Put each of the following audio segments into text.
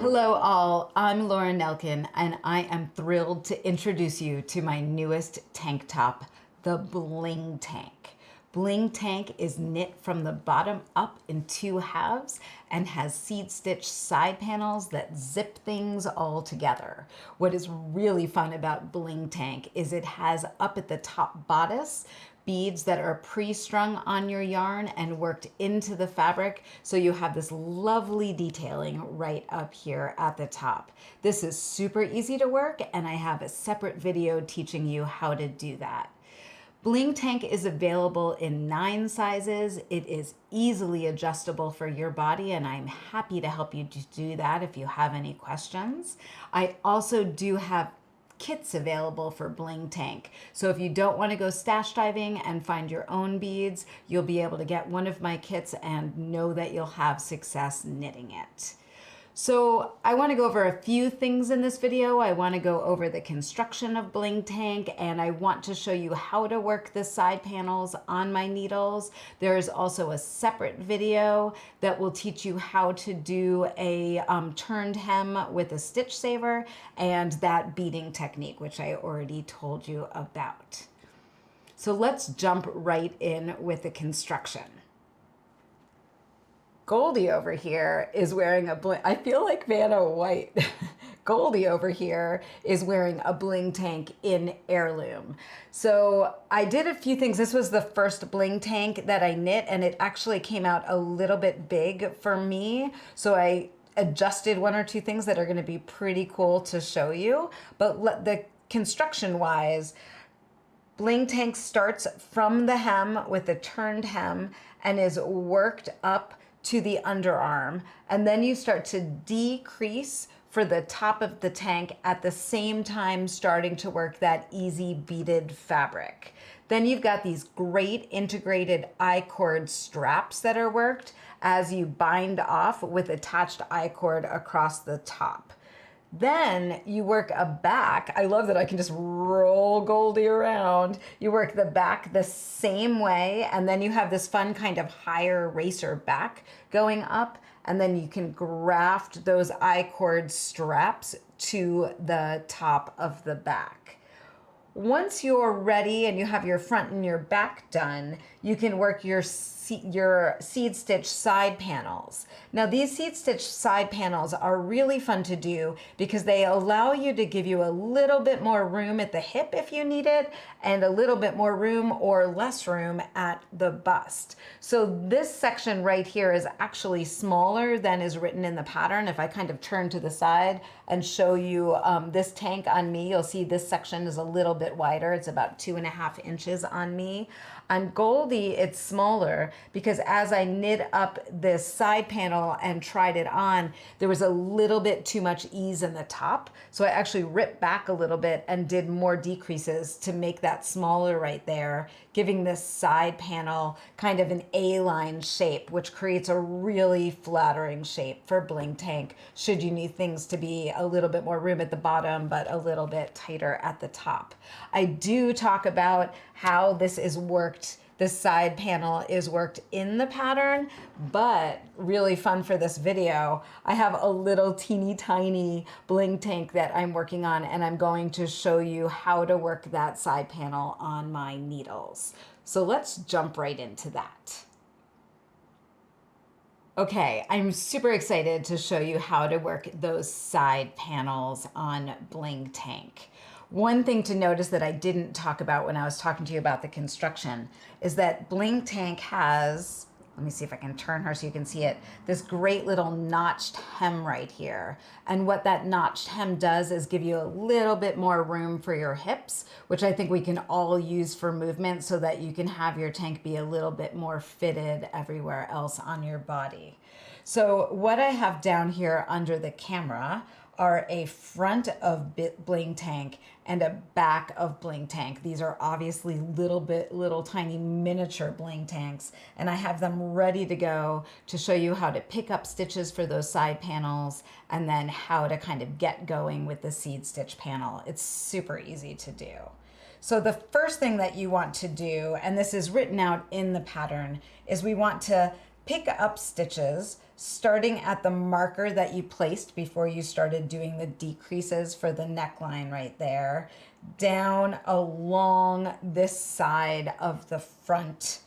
Hello all, I'm Laura Nelkin and I am thrilled to introduce you to my newest tank top, the Bling tank. Bling tank is knit from the bottom up in two halves and has seed stitch side panels that zip things all together. What is really fun about Bling tank is it has up at the top bodice beads that are pre-strung on your yarn and worked into the fabric, so you have this lovely detailing right up here at the top. This is super easy to work, and I have a separate video teaching you how to do that. Bling tank is available in 9 sizes. It is easily adjustable for your body, and I'm happy to help you do that if you have any questions. I also do have kits available for Bling tank. So if you don't want to go stash diving and find your own beads, you'll be able to get one of my kits and know that you'll have success knitting it. So I want to go over a few things in this video. I want to go over the construction of Bling tank, and I want to show you how to work the side panels on my needles. There is also a separate video that will teach you how to do a turned hem with a stitch saver and that beading technique, which I already told you about. So let's jump right in with the construction. Goldie over here is wearing a Bling. I feel like Vanna White. Goldie over here is wearing a Bling tank in heirloom. So I did a few things. This was the first Bling tank that I knit, and it actually came out a little bit big for me. So I adjusted one or two things that are going to be pretty cool to show you. But the construction wise, Bling tank starts from the hem with a turned hem and is worked up to the underarm, and then you start to decrease for the top of the tank at the same time starting to work that easy beaded fabric. Then you've got these great integrated I-cord straps that are worked as you bind off with attached I-cord across the top. Then you work a back. I love that I can just roll Goldie around. You work the back the same way, and then you have this fun kind of higher racer back going up, and then you can graft those I-cord straps to the top of the back. Once you're ready and you have your front and your back done, you can work your seed stitch side panels. Now these seed stitch side panels are really fun to do because they allow you to give you a little bit more room at the hip if you need it, and a little bit more room or less room at the bust. So this section right here is actually smaller than is written in the pattern. If I kind of turn to the side and show you this tank on me, you'll see this section is a little bit wider. It's about 2.5 inches on me. On Goldie, it's smaller because as I knit up this side panel and tried it on, there was a little bit too much ease in the top. So I actually ripped back a little bit and did more decreases to make that smaller right there, giving this side panel kind of an A-line shape, which creates a really flattering shape for Bling tank should you need things to be a little bit more room at the bottom but a little bit tighter at the top. I do talk about how this is worked. This side panel is worked in the pattern, but really fun for this video, I have a little teeny tiny Bling tank that I'm working on, and I'm going to show you how to work that side panel on my needles. So let's jump right into that. Okay, I'm super excited to show you how to work those side panels on Bling tank. One thing to notice that I didn't talk about when I was talking to you about the construction is that Bling tank has, let me see if I can turn her so you can see it, this great little notched hem right here. And what that notched hem does is give you a little bit more room for your hips, which I think we can all use for movement so that you can have your tank be a little bit more fitted everywhere else on your body. So what I have down here under the camera are a front of Bling tank and a back of Bling tank. These are obviously little tiny miniature Bling tanks, and I have them ready to go to show you how to pick up stitches for those side panels and then how to kind of get going with the seed stitch panel. It's super easy to do. So the first thing that you want to do, and this is written out in the pattern, is we want to pick up stitches starting at the marker that you placed before you started doing the decreases for the neckline right there, down along this side of the front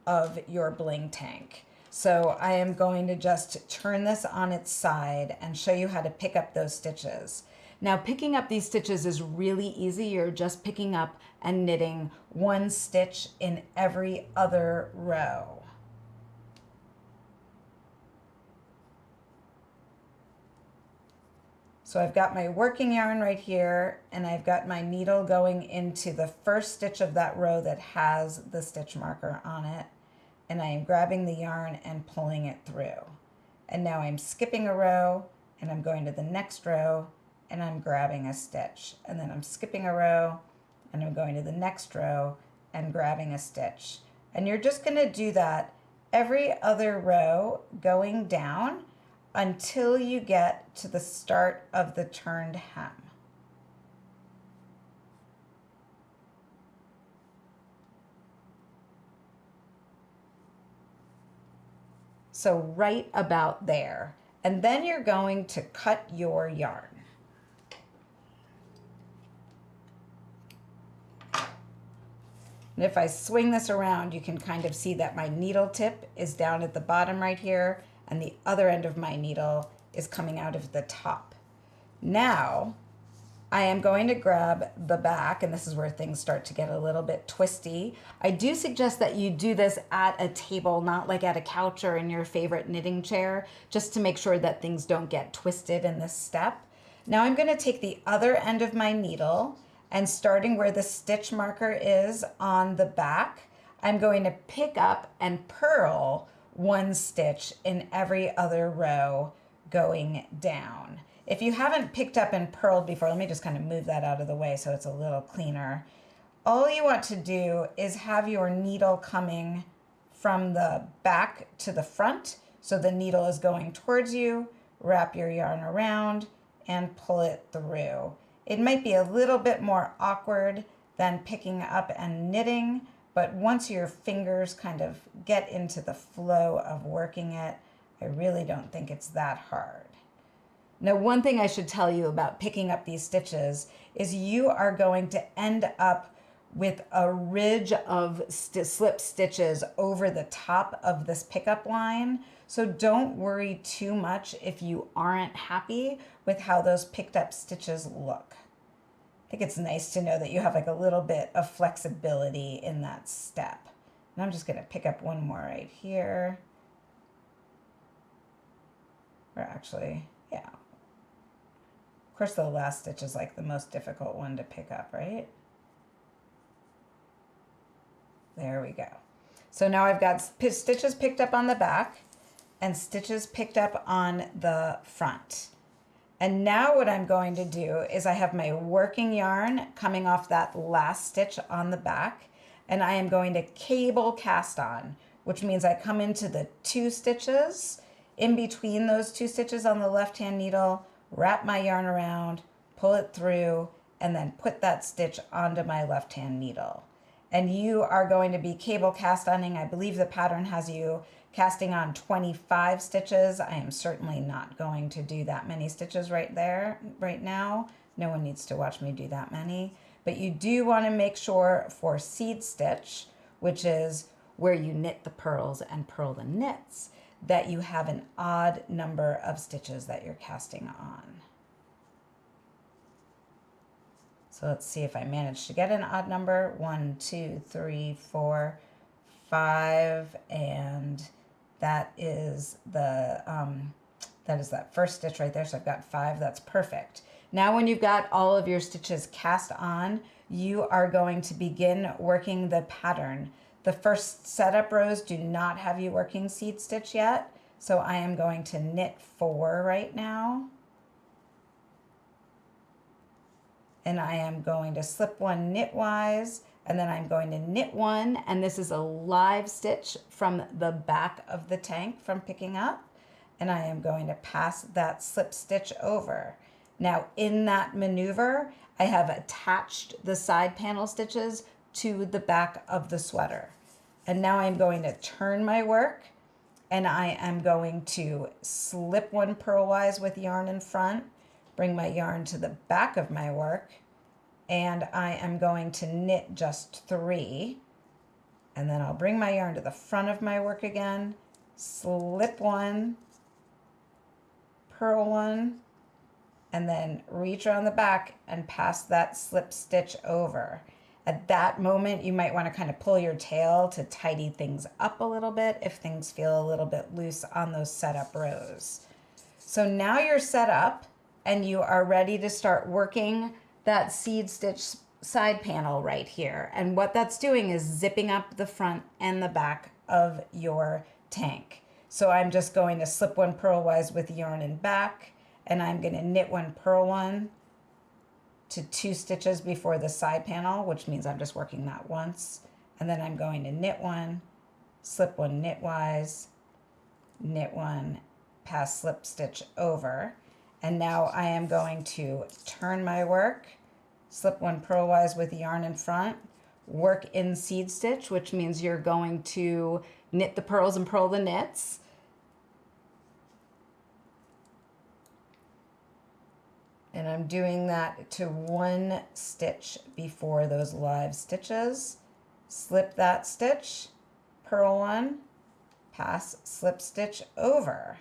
of your bling tank. So I am going to just turn this on its side and show you how to pick up those stitches. Now picking up these stitches is really easy. You're just picking up and knitting one stitch in every other row. So I've got my working yarn right here, and I've got my needle going into the first stitch of that row that has the stitch marker on it. And I am grabbing the yarn and pulling it through. And now I'm skipping a row, and I'm going to the next row, and I'm grabbing a stitch. And then I'm skipping a row, and I'm going to the next row and grabbing a stitch. And you're just going to do that every other row going down until you get to the start of the turned hem. So right about there. And then you're going to cut your yarn. And if I swing this around, you can kind of see that my needle tip is down at the bottom right here, and the other end of my needle is coming out of the top. Now, I am going to grab the back, and this is where things start to get a little bit twisty. I do suggest that you do this at a table, not like at a couch or in your favorite knitting chair, just to make sure that things don't get twisted in this step. Now I'm going to take the other end of my needle, and starting where the stitch marker is on the back, I'm going to pick up and purl one stitch in every other row going down. If you haven't picked up and purled before, let me just kind of move that out of the way so it's a little cleaner. All you want to do is have your needle coming from the back to the front. So the needle is going towards you, wrap your yarn around and pull it through. It might be a little bit more awkward than picking up and knitting, but once your fingers kind of get into the flow of working it, I really don't think it's that hard. Now, one thing I should tell you about picking up these stitches is you are going to end up with a ridge of slip stitches over the top of this pickup line. So don't worry too much if you aren't happy with how those picked up stitches look. I think it's nice to know that you have like a little bit of flexibility in that step. And I'm just going to pick up one more right here. Or actually, yeah. Of course, the last stitch is like the most difficult one to pick up, right? There we go. So now I've got stitches picked up on the back and stitches picked up on the front. And now what I'm going to do is I have my working yarn coming off that last stitch on the back, and I am going to cable cast on, which means I come into the 2 stitches, in between those 2 stitches on the left-hand needle, wrap my yarn around, pull it through, and then put that stitch onto my left-hand needle. And you are going to be cable cast oning. I believe the pattern has you casting on 25 stitches. I am certainly not going to do that many stitches right now. No one needs to watch me do that many. But you do want to make sure for seed stitch, which is where you knit the purls and purl the knits, that you have an odd number of stitches that you're casting on. So let's see if I manage to get an odd number. 1, 2, 3, 4, 5, and that is that first stitch right there. So I've got 5. That's perfect. Now when you've got all of your stitches cast on, you are going to begin working the pattern. The first setup rows do not have you working seed stitch yet, so I am going to knit 4 right now. And I am going to slip 1 knitwise, and then I'm going to knit 1, and this is a live stitch from the back of the tank from picking up, and I am going to pass that slip stitch over. Now in that maneuver, I have attached the side panel stitches to the back of the sweater. And now I'm going to turn my work And I am going to slip one purlwise with yarn in front, bring my yarn to the back of my work, and I am going to knit just 3. And then I'll bring my yarn to the front of my work again, slip one, purl one, and then reach around the back and pass that slip stitch over. At that moment, you might want to kind of pull your tail to tidy things up a little bit if things feel a little bit loose on those setup rows. So now you're set up and you are ready to start working that seed stitch side panel right here. And what that's doing is zipping up the front and the back of your tank. So I'm just going to slip one purlwise with yarn in back, and I'm going to knit one, purl one to 2 stitches before the side panel, which means I'm just working that once. And then I'm going to knit one, slip one knitwise, knit one, pass slip stitch over. And now I am going to turn my work, slip one purlwise with yarn in front, work in seed stitch, which means you're going to knit the purls and purl the knits. And I'm doing that to 1 stitch before those live stitches. Slip that stitch, purl one, pass slip stitch over.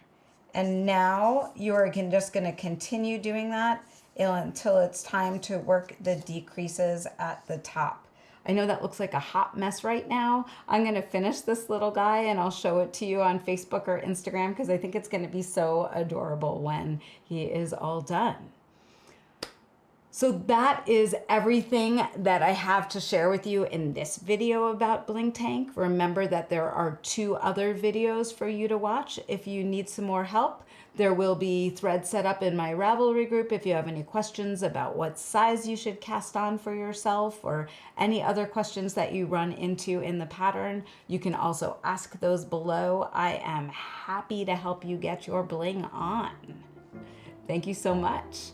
And now you're just going to continue doing that until it's time to work the decreases at the top. I know that looks like a hot mess right now. I'm going to finish this little guy and I'll show it to you on Facebook or Instagram because I think it's going to be so adorable when he is all done. So that is everything that I have to share with you in this video about Bling Tank. Remember that there are 2 other videos for you to watch if you need some more help. There will be threads set up in my Ravelry group if you have any questions about what size you should cast on for yourself or any other questions that you run into in the pattern. You can also ask those below. I am happy to help you get your bling on. Thank you so much.